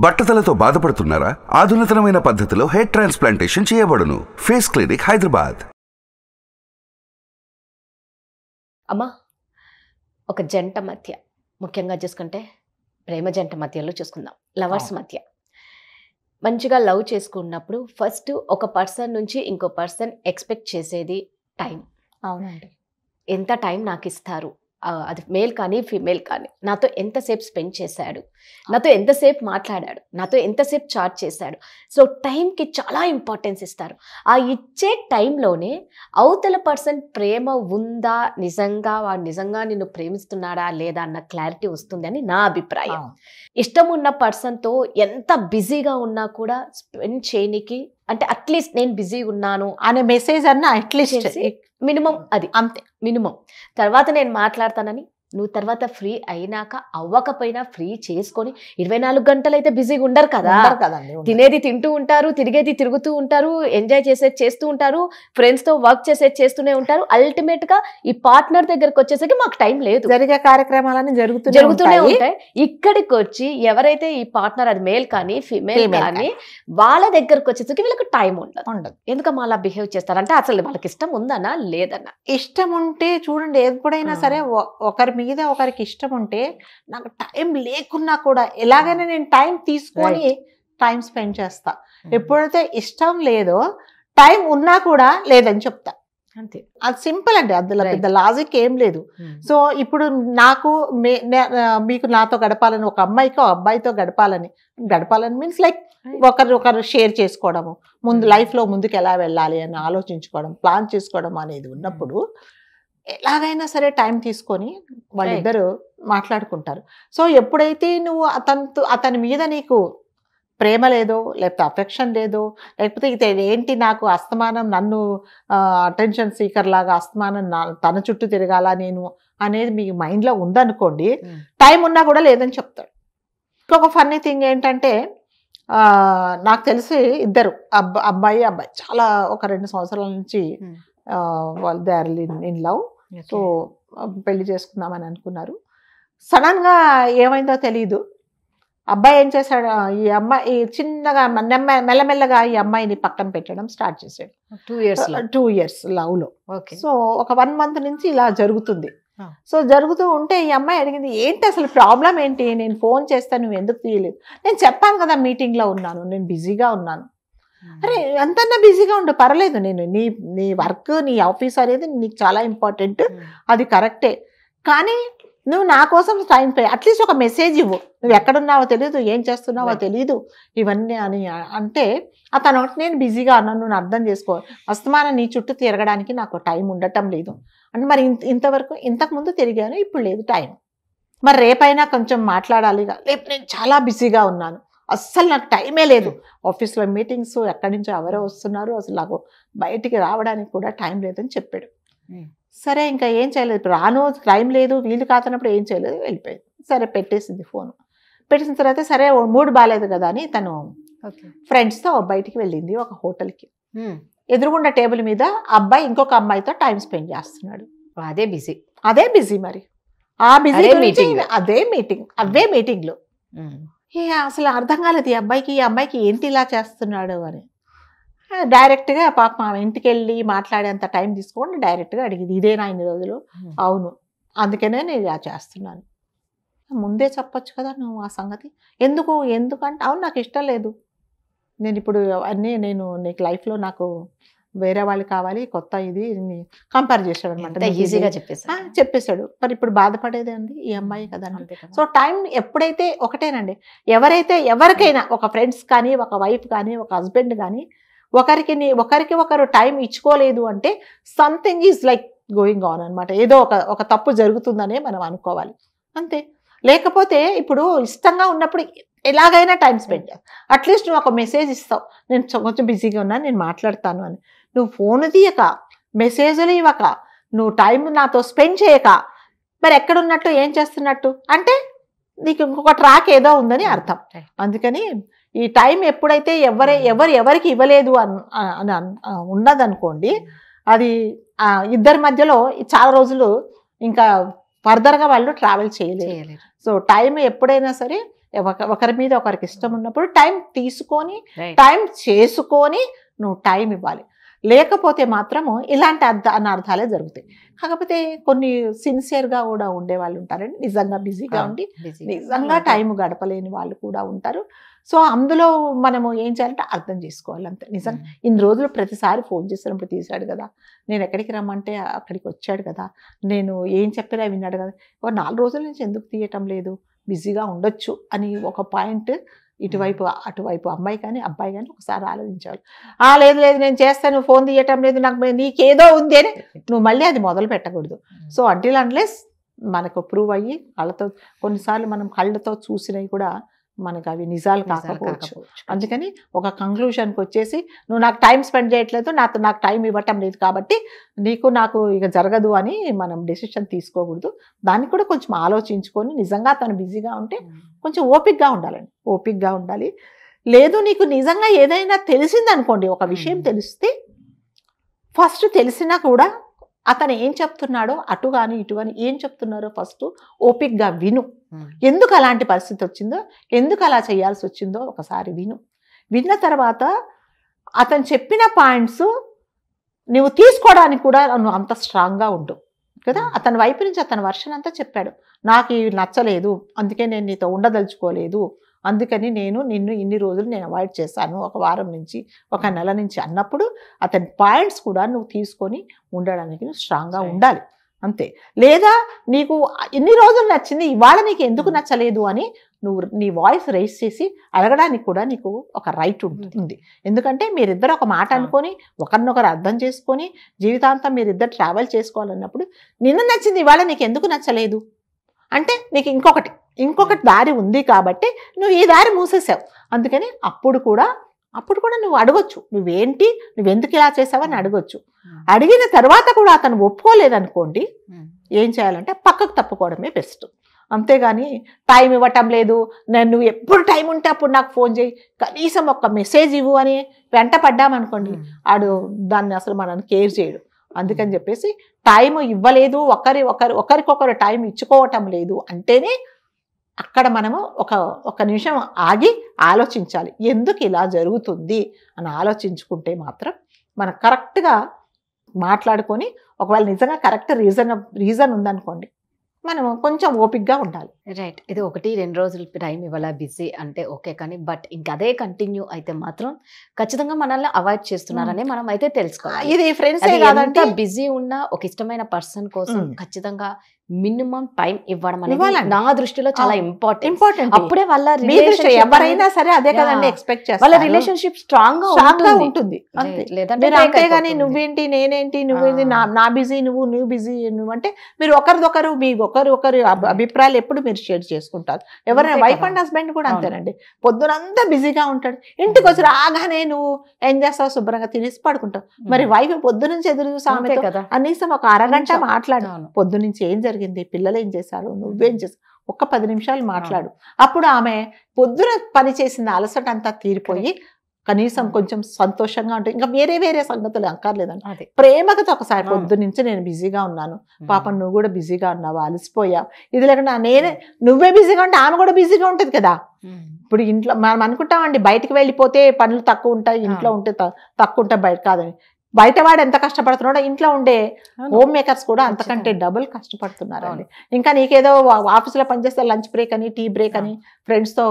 బట్టతలతో బాధపడుతున్నారా? ఆధునితనమైన పద్ధతిలో hair transplantation చేయబడును. Face clinic, Hyderabad. అమ్మా, ఒక జంట మధ్య, ముఖ్యంగా చూసుకుంటే ప్రేమ జంట మధ్యలో చూసుకుందాం, లవర్స్ మధ్య మంచిగా లవ్ చేసుకున్నప్పుడు ఫస్ట్ ఒక పర్సన్ నుంచి ఇంకో పర్సన్ ఎక్స్పెక్ట్ చేసేది టైం. అవునండి. ఎంత టైం నాకు ఇస్తారు, అది మేల్ కానీ ఫీమేల్ కానీ, నాతో ఎంతసేపు స్పెండ్ చేశాడు, నాతో ఎంతసేపు మాట్లాడాడు, నాతో ఎంతసేపు చాట్ చేశాడు. సో టైంకి చాలా ఇంపార్టెన్స్ ఇస్తారు. ఆ ఇచ్చే టైంలోనే అవతల పర్సన్ ప్రేమ ఉందా, నిజంగా వాడు నిజంగా నిన్ను ప్రేమిస్తున్నాడా లేదా అన్న క్లారిటీ వస్తుంది అని నా అభిప్రాయం. ఇష్టం ఉన్న పర్సన్తో ఎంత బిజీగా ఉన్నా కూడా స్పెండ్ చేయనికి, అంటే అట్లీస్ట్ నేను బిజీ ఉన్నాను అనే మెసేజ్ అన్న అట్లీస్ట్ మినిమం, అది అంతే మినిమం. తర్వాత నేను మాట్లాడతానని, నువ్వు తర్వాత ఫ్రీ అయినాక అవ్వకపోయినా ఫ్రీ చేసుకొని 24 గంటలు అయితే బిజీగా ఉండరు కదా. తినేది తింటూ ఉంటారు, తిరిగేది తిరుగుతూ ఉంటారు, ఎంజాయ్ చేసేది చేస్తూ ఉంటారు, ఫ్రెండ్స్ తో వర్క్ చేసేది చేస్తూనే ఉంటారు. అల్టిమేట్ గా ఈ పార్ట్నర్ దగ్గరకు వచ్చేసరికి మాకు టైం లేదు. జరిగే కార్యక్రమాలన్నీ జరుగుతూనే ఉంటాయి. ఇక్కడికి వచ్చి ఎవరైతే ఈ పార్ట్నర్, అది మేల్ కానీ ఫీమేల్ కానీ, వాళ్ళ దగ్గరకు వచ్చేసరికి వీళ్ళకి టైం ఉండదు. ఎందుకమ్మా అలా బిహేవ్ చేస్తారు? అంటే అసలు వాళ్ళకి ఇష్టం ఉందన్నా లేదన్నా? ఇష్టం ఉంటే చూడండి, ఎప్పుడైనా సరే ఒకరి మీద ఒకరికి ఇష్టం ఉంటే, నాకు టైం లేకున్నా కూడా ఎలాగైనా నేను టైం తీసుకొని టైం స్పెండ్ చేస్తా. ఎప్పుడైతే ఇష్టం లేదో టైం ఉన్నా కూడా లేదని చెప్తా, అంతే. అది సింపుల్ అండి, అందులో పెద్ద లాజిక్ ఏం లేదు. సో ఇప్పుడు నాకు మీకు నాతో గడపాలని, ఒక అమ్మాయికి ఒక అబ్బాయితో గడపాలని మీన్స్ లైక్ ఒకరు షేర్ చేసుకోవడము, ముందు లైఫ్లో ముందుకు ఎలా వెళ్ళాలి అని ఆలోచించుకోవడం, ప్లాన్ చేసుకోవడం అనేది ఉన్నప్పుడు ఎలాగైనా సరే టైం తీసుకొని వాళ్ళిద్దరు మాట్లాడుకుంటారు. సో ఎప్పుడైతే నువ్వు అతని మీద నీకు ప్రేమ లేదో, లేకపోతే అఫెక్షన్ లేదో, లేకపోతే ఏంటి నాకు అస్తమానం నన్ను అటెన్షన్ సీకర్ లాగా అస్తమానం తన చుట్టూ తిరగాల నేను అనేది మీ మైండ్లో ఉందనుకోండి, టైం ఉన్నా కూడా లేదని చెప్తాడు. ఇంకొక ఫన్నీ థింగ్ ఏంటంటే, నాకు తెలిసి ఇద్దరు అబ్బాయి చాలా ఒక 2 సంవత్సరాల నుంచి వాళ్ళు they are in love. So పెళ్లి చేసుకుందామని అనుకున్నారు. సడన్ గా ఏమైందో తెలియదు, అబ్బాయి ఏం చేశాడు, ఈ అమ్మాయి చిన్నగా మెల్లమెల్లగా ఈ అమ్మాయిని పక్కన పెట్టడం స్టార్ట్ చేశాడు. 2 years లవ్ లో. సో ఒక 1 month నుంచి ఇలా జరుగుతుంది. సో జరుగుతూ ఉంటే ఈ అమ్మాయి అడిగింది, ఏంటి అసలు ప్రాబ్లం ఏంటి, నేను ఫోన్ చేస్తాను నువ్వు ఎందుకు తీయలేదు? నేను చెప్పాను కదా మీటింగ్ లో ఉన్నాను, నేను బిజీగా ఉన్నాను. అరే ఎంతన్నా బిజీగా ఉండు పర్లేదు, నేను నీ వర్క్ నీ ఆఫీస్ అనేది నీకు చాలా ఇంపార్టెంట్, అది కరెక్టే, కానీ నువ్వు నా కోసం టైం అట్లీస్ట్ ఒక మెసేజ్ ఇవ్వు, నువ్వు ఎక్కడున్నావో తెలియదు, ఏం చేస్తున్నావో తెలియదు, ఇవన్నీ అని అంటే అతను ఒకటి, నేను బిజీగా ఉన్నాను, నువ్వు అర్థం చేసుకో, అస్తమానం నీ చుట్టూ తిరగడానికి నాకు టైం ఉండటం లేదు అంటే, మరి ఇంతకుముందు తిరిగాను, ఇప్పుడు లేదు టైం, మరి రేపైనా కొంచెం మాట్లాడాలి, రేపు నేను చాలా బిజీగా ఉన్నాను, అస్సలు నాకు టైమే లేదు, ఆఫీస్లో మీటింగ్స్ ఎక్కడి నుంచో ఎవరో వస్తున్నారు, అసలు నాకు బయటికి రావడానికి కూడా టైం లేదని చెప్పాడు. సరే ఇంకా ఏం చేయలేదు, ఇప్పుడు రాను, టైం లేదు, వీలు కాదన్నప్పుడు ఏం చేయలేదు, వెళ్ళిపోయింది. సరే పెట్టేసింది ఫోన్. పెట్టేసిన తర్వాత సరే మూడు బాగాలేదు కదా అని తను ఫ్రెండ్స్తో బయటికి వెళ్ళింది ఒక హోటల్కి. ఎదురుగుండా టేబుల్ మీద అబ్బాయి ఇంకొక అమ్మాయితో టైం స్పెండ్ చేస్తున్నాడు. అదే బిజీ మరి ఆ బిజీ అవే మీటింగ్లు. అసలు అర్థం కాలేదు ఈ అబ్బాయికి ఏంటి ఇలా చేస్తున్నాడు అని. డైరెక్ట్గా పాప మా ఇంటికి వెళ్ళి మాట్లాడేంత టైం తీసుకోండి, డైరెక్ట్గా అడిగింది, ఇదేనా ఇన్ని రోజులు? అవును, అందుకనే నేను ఇలా చేస్తున్నాను. ముందే చెప్పొచ్చు కదా నువ్వు ఆ సంగతి, ఎందుకంటే అవును నాకు ఇష్టం లేదు, నేను ఇప్పుడు నీకు లైఫ్లో నాకు వేరే వాళ్ళు కావాలి, కొత్త ఇది కంపేర్ చేశాడు అనమాట. ఈజీగా చెప్పేశాడు. మరి ఇప్పుడు బాధపడేది అండి ఈ అమ్మాయి కదా. సో టైం ఎప్పుడైతే ఒకటేనండి, ఎవరికైనా ఒక ఫ్రెండ్స్ కానీ, ఒక వైఫ్ కానీ, ఒక హస్బెండ్ కానీ ఒకరికి ఒకరు టైం ఇచ్చుకోలేదు అంటే something is like going on అనమాట, ఏదో ఒక తప్పు జరుగుతుందనే మనం అనుకోవాలి అంతే. లేకపోతే ఇప్పుడు ఇష్టంగా ఉన్నప్పుడు ఎలాగైనా టైం స్పెండ్ చేయాలి. అట్లీస్ట్ నువ్వు ఒక మెసేజ్ ఇస్తావు, నేను కొంచెం బిజీగా ఉన్నాను, నేను మాట్లాడతాను అని. నువ్వు ఫోన్ తీయక, మెసేజ్లు ఇవ్వక, నువ్వు టైం నాతో స్పెండ్ చేయక, మరి ఎక్కడున్నట్టు, ఏం చేస్తున్నట్టు అంటే నీకు ఇంకొక ట్రాక్ ఏదో ఉందని అర్థం. అందుకని ఈ టైం ఎప్పుడైతే ఎవరికి ఇవ్వలేదు అని ఉన్నదనుకోండి, అది ఇద్దరి మధ్యలో చాలా రోజులు ఇంకా ఫర్దర్గా వాళ్ళు ట్రావెల్ చేయలేరు. సో టైం ఎప్పుడైనా సరే ఒకరి మీద ఒకరికి ఇష్టం ఉన్నప్పుడు టైం తీసుకొని Right. టైం చేసుకొని నువ్వు టైం ఇవ్వాలి. లేకపోతే మాత్రము ఇలాంటి అనర్థాలే జరుగుతాయి. కాకపోతే కొన్ని సిన్సియర్గా కూడా ఉండే వాళ్ళు ఉంటారండి, నిజంగా బిజీగా ఉండి నిజంగా టైం గడపలేని వాళ్ళు కూడా ఉంటారు. సో అందులో మనము ఏం చేయాలంటే అర్థం చేసుకోవాలి అంతే. నిజంగా ఇన్ని రోజులు ప్రతిసారి ఫోన్ చేసినప్పుడు తీశాడు కదా, నేను ఎక్కడికి రమ్మంటే అక్కడికి వచ్చాడు కదా, నేను ఏం చెప్పినా విన్నాడు కదా, ఒక 4 రోజుల నుంచి ఎందుకు తీయటం లేదు, బిజీగా ఉండొచ్చు అని ఒక పాయింట్ ఇటువైపు అటువైపు అమ్మాయి కానీ అబ్బాయి కానీ ఒకసారి ఆలోచించాలి. లేదు లేదు నేను చేస్తాను, ఫోన్ తీయటం లేదు, నాకు నీకేదో ఉంది అని నువ్వు మళ్ళీ అది మొదలు పెట్టకూడదు. సో అంటిల్ అన్లెస్ మనకు ప్రూవ్ అయ్యి కళ్ళతో, కొన్నిసార్లు మనం కళ్ళతో చూసినవి కూడా మనకు అవి నిజాలు కాకపోవచ్చు. అందుకని ఒక కంక్లూషన్కి వచ్చేసి నువ్వు నాకు టైం స్పెండ్ చేయట్లేదు, నాకు టైం ఇవ్వటం లేదు కాబట్టి నాకు ఇక జరగదు అని మనం డెసిషన్ తీసుకోకూడదు. దానికి కూడా కొంచెం ఆలోచించుకొని నిజంగా తను బిజీగా ఉంటే కొంచెం ఓపిక్గా ఉండాలండి, ఓపిక్గా ఉండాలి. లేదు నీకు నిజంగా ఏదైనా తెలిసిందనుకోండి, ఒక విషయం తెలిస్తే ఫస్ట్ తెలిసినా కూడా అతను ఏం చెప్తున్నాడో అటు కానీ ఇటు కానీ ఏం చెప్తున్నారో ఫస్ట్ ఓపిక్గా విను. ఎందుకు అలాంటి పరిస్థితి వచ్చిందో, ఎందుకు అలా చేయాల్సి వచ్చిందో ఒకసారి విను. విన్న తర్వాత అతను చెప్పిన పాయింట్స్ నువ్వు తీసుకోవడానికి కూడా నువ్వు అంత స్ట్రాంగ్గా ఉండు కదా. అతని వైపు నుంచి అతని వర్షన్ అంతా చెప్పాడు, నాకు ఇవి నచ్చలేదు, అందుకే నేను నీతో ఉండదలుచుకోలేదు, అందుకని నిన్ను ఇన్ని రోజులు నేను అవాయిడ్ చేశాను, ఒక వారం నుంచి ఒక నెల నుంచి అన్నప్పుడు అతని పాయింట్స్ కూడా నువ్వు తీసుకొని ఉండడానికి నువ్వు స్ట్రాంగ్గా ఉండాలి అంతే. లేదా నీకు ఇన్ని రోజులు నచ్చింది, ఇవాళ నీకు ఎందుకు నచ్చలేదు అని నువ్వు నీ వాయిస్ రైజ్ చేసి అడగడానికి కూడా నీకు ఒక రైట్ ఉంటుంది. ఎందుకంటే మీరిద్దరు ఒక మాట అనుకొని ఒకరినొకరు అర్థం చేసుకొని జీవితాంతం మీరిద్దరు ట్రావెల్ చేసుకోవాలన్నప్పుడు నిన్న నచ్చింది ఇవాళ నీకు ఎందుకు నచ్చలేదు అంటే నీకు ఇంకొకటి దారి ఉంది కాబట్టి నువ్వు ఈ దారి మూసేసావు. అందుకని అప్పుడు కూడా నువ్వు అడగొచ్చు, నువ్వెందుకు ఇలా చేసావని అడగొచ్చు. అడిగిన తర్వాత కూడా అతను ఒప్పుకోలేదనుకోండి, ఏం చేయాలంటే పక్కకు తప్పుకోవడమే బెస్ట్. అంతేగాని టైం ఇవ్వటం లేదు, నువ్వు ఎప్పుడు టైం ఉంటే అప్పుడు నాకు ఫోన్ చేయి, కనీసం ఒక మెసేజ్ ఇవ్వు అని వెంట పడ్డామనుకోండి, దాన్ని అసలు మనల్ని కేర్ చేయడు. అందుకని చెప్పేసి టైం ఇవ్వలేదు, ఒకరికొకరు టైం ఇచ్చుకోవటం లేదు అంటేనే అక్కడ మనము ఒక నిమిషం ఆగి ఆలోచించాలి, ఎందుకు ఇలా జరుగుతుంది అని ఆలోచించుకుంటే మాత్రం మనం కరెక్ట్గా మాట్లాడుకొని, ఒకవేళ నిజంగా కరెక్ట్ రీజన్ ఉందనుకోండి మనం కొంచెం ఓపిక్గా ఉండాలి. రైట్. ఇది 1-2 రోజులు టైం ఇవ్వాల బిజీ అంటే ఓకే, కానీ బట్ ఇంకదే కంటిన్యూ అయితే మాత్రం ఖచ్చితంగా మనల్ని అవాయిడ్ చేస్తున్నారని మనం అయితే తెలుసుకోవాలి. ఇది ఫ్రెండ్స్ కాదంటే బిజీ ఉన్న ఒక ఇష్టమైన పర్సన్ కోసం ఖచ్చితంగా మినిమం టైం ఇవ్వడం అనేది నా దృష్టిలో చాలా ఇంపార్టెంట్. అప్పుడే వాళ్ళ ఎవరైనా సరే అదే కదండి ఎక్స్పెక్ట్ చేస్తారు, వాళ్ళ రిలేషన్షిప్ స్ట్రాంగ్ గా ఉంటుంది. అంతేగాని నువ్వేంటి నేనేంటి, నువ్వేంటి నా బిజీ నువ్వు బిజీ నువ్వంటే మీరు ఒకరిదొకరు మీ ఒకరి అభిప్రాయాలు ఎప్పుడు మీరు షేర్ చేసుకుంటారు. ఎవరైనా వైఫ్ అండ్ హస్బెండ్ కూడా అంతేనండి, పొద్దునంతా బిజీగా ఉంటాడు, ఇంటికి వచ్చి రాగానే నువ్వు ఏం చేస్తావు, శుభ్రంగా తినేసి పడుకుంటావు. మరి వైఫ్ పొద్దు నుంచి ఎదురు చూసి ఆమె కనీసం ఒక అరగంట మాట్లాడు, పొద్దు నుంచి ఏం జరిగింది, పిల్లలు ఏం చేశారు, నువ్వేం చేశావు, ఒక్క 10 నిమిషాలు మాట్లాడు. అప్పుడు ఆమె పొద్దున పని చేసిన అలసట అంతా తీరిపోయి కనీసం కొంచెం సంతోషంగా ఉంటుంది. ఇంకా వేరే సంగతులు అక్కర్లేదండి, ప్రేమగా ఒకసారి పొద్దు నుంచి నేను బిజీగా ఉన్నాను, పాపం నువ్వు కూడా బిజీగా ఉన్నావు, అలసిపోయావు, ఇది లేకుండా నువ్వే బిజీగా ఉంటే ఆమె కూడా బిజీగా ఉంటుంది కదా. ఇప్పుడు ఇంట్లో మనం అనుకుంటామండి బయటికి వెళ్ళిపోతే పనులు తక్కువ ఉంటాయి, ఇంట్లో ఉంటే తక్కువ ఉంటాయి, బయట కాదని. బయట వాడు ఎంత కష్టపడుతున్నాడో ఇంట్లో ఉండే హోమ్ మేకర్స్ కూడా అంతకంటే డబుల్ కష్టపడుతున్నారండి. ఇంకా నీకేదో ఆఫీసులో పనిచేస్తే లంచ్ బ్రేక్ అని, టీ బ్రేక్ అని, ఫ్రెండ్స్ తో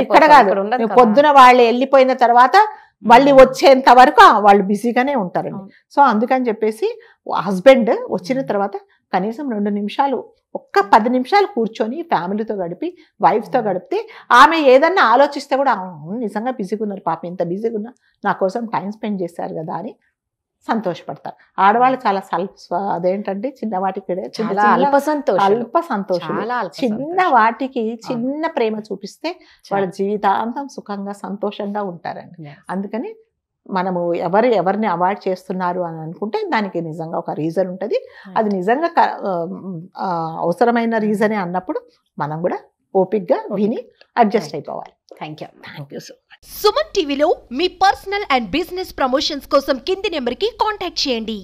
ఇక్కడ కాదు, పొద్దున వాళ్ళు వెళ్ళిపోయిన తర్వాత మళ్ళీ వచ్చేంత వరకు వాళ్ళు బిజీగానే ఉంటారండి. సో అందుకని చెప్పేసి హస్బెండ్ వచ్చిన తర్వాత కనీసం 2 నిమిషాలు, ఒక్క 10 నిమిషాలు కూర్చొని ఫ్యామిలీతో గడిపి వైఫ్తో గడిపితే ఆమె ఏదన్నా ఆలోచిస్తే కూడా నిజంగా బిజీగా ఉన్నారు, పాపం ఇంత బిజీగా ఉన్నా నా కోసం టైం స్పెండ్ చేశారు కదా అని సంతోషపడతారు. ఆడవాళ్ళు చాలా అదేంటంటే చిన్న వాటికి అల్ప సంతోషం, చిన్న వాటికి చిన్న ప్రేమ చూపిస్తే వాళ్ళ జీవితాంతం సుఖంగా సంతోషంగా ఉంటారండి. అందుకని మనము ఎవరిని అవాయిడ్ చేస్తున్నారు అని అనుకుంటే దానికి నిజంగా ఒక రీజన్ ఉంటుంది. అది నిజంగా అవసరమైన రీజనే అన్నప్పుడు మనం కూడా ఓపిక్గా విని అడ్జస్ట్ అయిపోవాలి. Thank you so much. Suman టీవీలో మీ పర్సనల్ అండ్ బిజినెస్ ప్రమోషన్స్ కోసం కింది నెంబర్కి కాంటాక్ట్ చేయండి.